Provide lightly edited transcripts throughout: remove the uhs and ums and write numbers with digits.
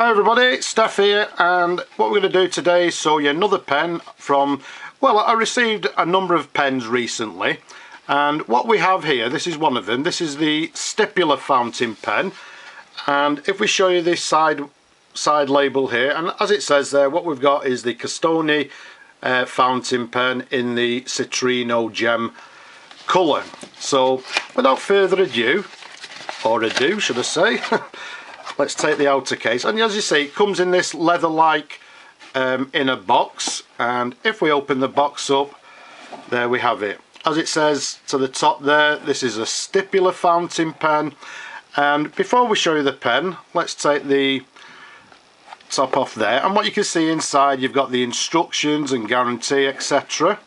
Hi everybody, it's Steph here, and what we're going to do today is show you another pen from, well, I received a number of pens recently, and what we have here, this is one of them. This is the Stipula fountain pen, and if we show you this side label here, and as it says there, what we've got is the Castoni fountain pen in the Citrino Gem colour. So without further ado, or ado should I say, let's take the outer case, and as you see, it comes in this leather-like inner box, and if we open the box up, there we have it. As it says to the top there, this is a Stipula fountain pen, and before we show you the pen, let's take the top off there, and what you can see inside, you've got the instructions and guarantee, etc.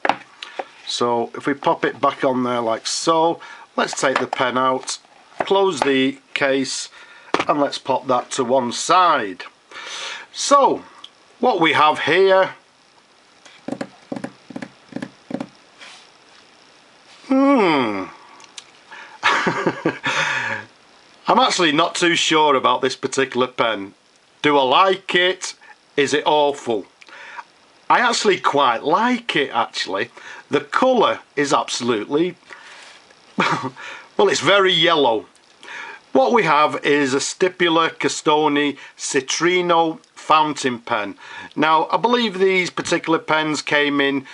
So if we pop it back on there like so, let's take the pen out, close the case, and let's pop that to one side. So what we have here, I'm actually not too sure about this particular pen. Do I like it? Is it awful? I actually quite like it, actually. The colour is absolutely well, it's very yellow. What we have is a Stipula Castoni Citrino fountain pen. Now, I believe these particular pens came in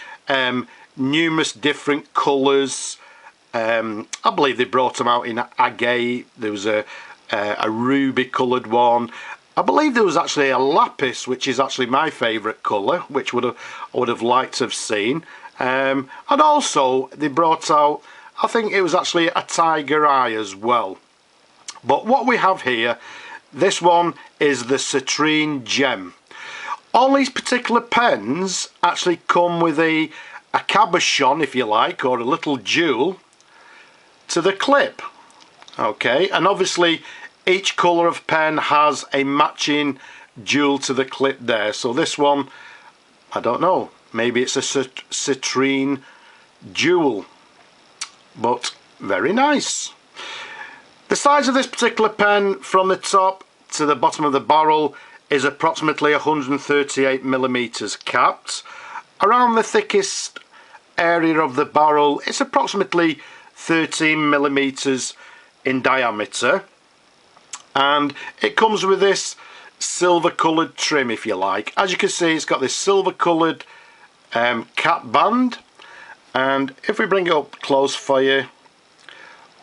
numerous different colours. I believe they brought them out in agate. There was a ruby coloured one. I believe there was actually a lapis, which is actually my favourite colour, which I would have liked to have seen. And also they brought out, I think it was actually a tiger eye as well. But what we have here, this one is the Citrine Gem. All these particular pens actually come with a cabochon, if you like, or a little jewel to the clip. Okay, and obviously each colour of pen has a matching jewel to the clip there. So this one, I don't know, maybe it's a citrine jewel, but very nice. The size of this particular pen from the top to the bottom of the barrel is approximately 138mm capped. Around the thickest area of the barrel, it's approximately 13mm in diameter, and it comes with this silver coloured trim, if you like. As you can see, it's got this silver coloured cap band, and if we bring it up close for you,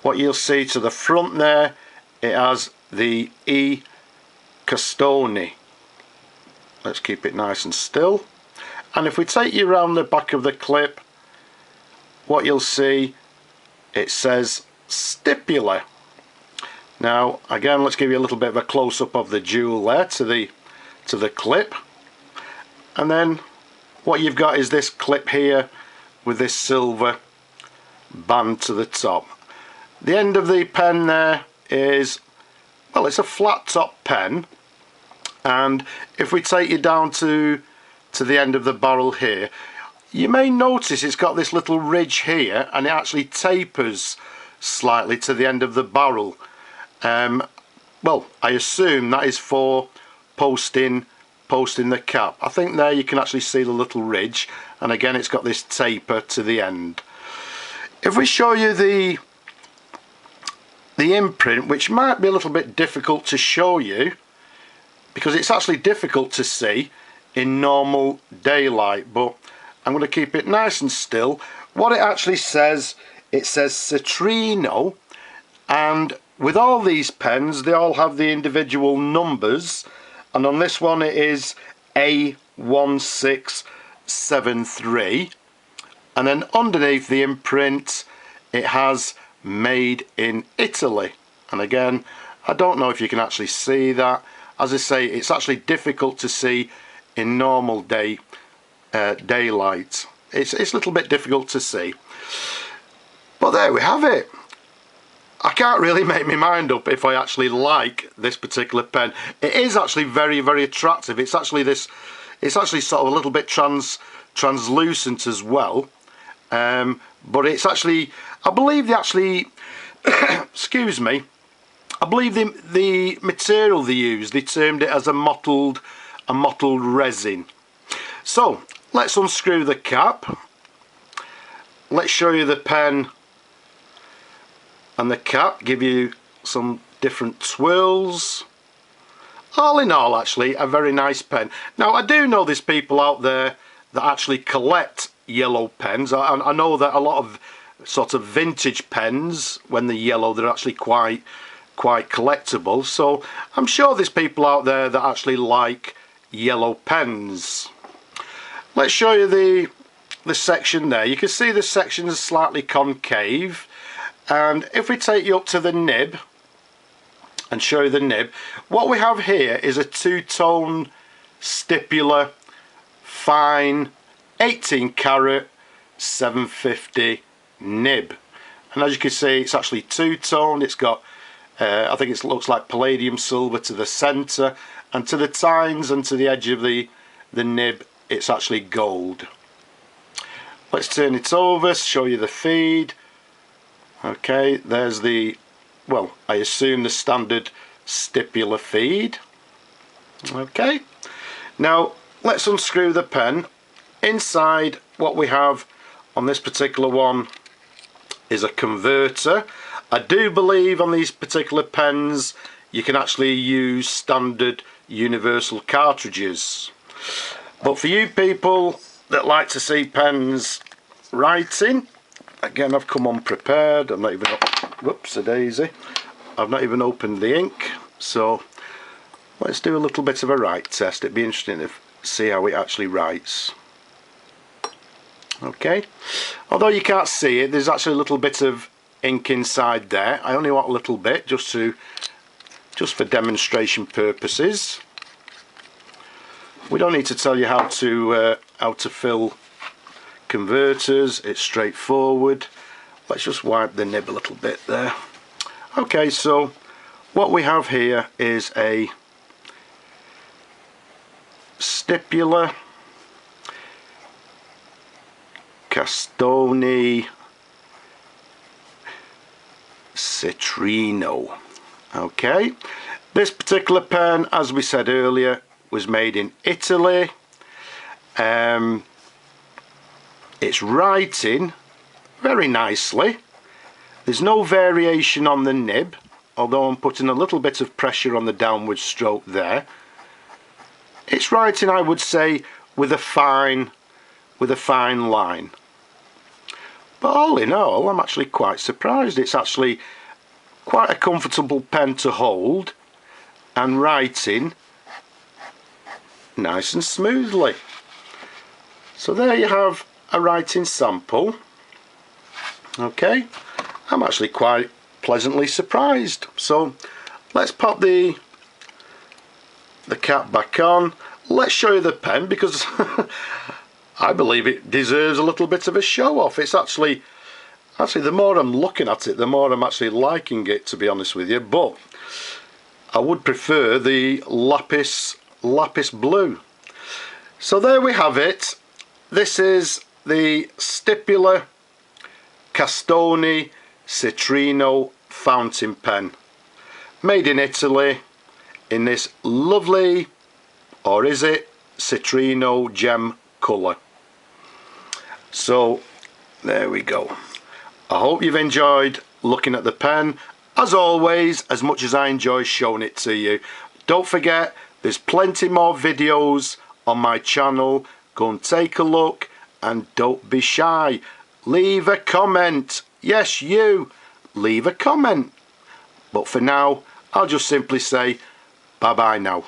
what you'll see to the front there, it has the I Castoni. Let's keep it nice and still. And if we take you around the back of the clip, what you'll see, it says Stipula. Now again, let's give you a little bit of a close-up of the jewel there to the clip, and then what you've got is this clip here with this silver band to the top. The end of the pen there is, well, it's a flat top pen, and if we take you down to the end of the barrel here, you may notice it's got this little ridge here, and it actually tapers slightly to the end of the barrel. Well, I assume that is for posting the cap. I think there you can actually see the little ridge, and again it's got this taper to the end. If we show you the imprint, which might be a little bit difficult to show you because it's actually difficult to see in normal daylight, but I'm going to keep it nice and still. What it actually says, it says Citrino, and with all these pens they all have the individual numbers, and on this one it is A1673, and then underneath the imprint it has made in Italy, and again I don't know if you can actually see that. As I say, it's actually difficult to see in normal daylight. It's a little bit difficult to see, but there we have it. I can't really make my mind up if I actually like this particular pen. It is actually very, very attractive. It's actually sort of a little bit translucent as well, but it's actually, I believe they actually excuse me, I believe the material they used, they termed it as a mottled resin. So let's unscrew the cap. Let's show you the pen and the cap, give you some different twirls. All in all, actually a very nice pen. Now I do know there's people out there that actually collect yellow pens. I know that a lot of sort of vintage pens, when they're yellow, they're actually quite collectible. So I'm sure there's people out there that actually like yellow pens. Let's show you the section there. You can see the section is slightly concave, and if we take you up to the nib and show you the nib, what we have here is a two-tone Stipula fine 18 carat 750 nib, and as you can see it's actually two-tone. It's got I think it looks like palladium silver to the center, and to the tines and to the edge of the nib it's actually gold. Let's turn it over, show you the feed. Okay, there's the, well, I assume the standard Stipula feed. Okay, now let's unscrew the pen. Inside, what we have on this particular one is a converter. I do believe on these particular pens you can actually use standard universal cartridges, but for you people that like to see pens writing, again, I've come unprepared. I'm not even, whoops-a-daisy, I've not even opened the ink, so let's do a little bit of a write test. It'd be interesting to see how it actually writes. Okay, although you can't see it, there's actually a little bit of ink inside there. I only want a little bit just for demonstration purposes. We don't need to tell you how to fill converters. It's straightforward. Let's just wipe the nib a little bit there. Okay, so what we have here is a Stipula Castoni Citrino. Okay, this particular pen, as we said earlier, was made in Italy. It's writing very nicely. There's no variation on the nib, although I'm putting a little bit of pressure on the downward stroke there. It's writing, I would say, with a fine line. But all in all, I'm actually quite surprised. It's actually quite a comfortable pen to hold, and writing nice and smoothly. So there you have a writing sample. Okay, I'm actually quite pleasantly surprised. So let's pop the cap back on. Let's show you the pen, because I believe it deserves a little bit of a show off. It's actually the more I'm looking at it, the more I'm actually liking it, to be honest with you. But I would prefer the lapis blue. So there we have it. This is the Stipula Castoni Citrino fountain pen, made in Italy, in this lovely, or is it, Citrine Gem colour. So there we go. I hope you've enjoyed looking at the pen. As always, as much as I enjoy showing it to you, don't forget there's plenty more videos on my channel. Go and take a look, and don't be shy. Leave a comment. Yes, you. Leave a comment. But for now, I'll just simply say bye bye now.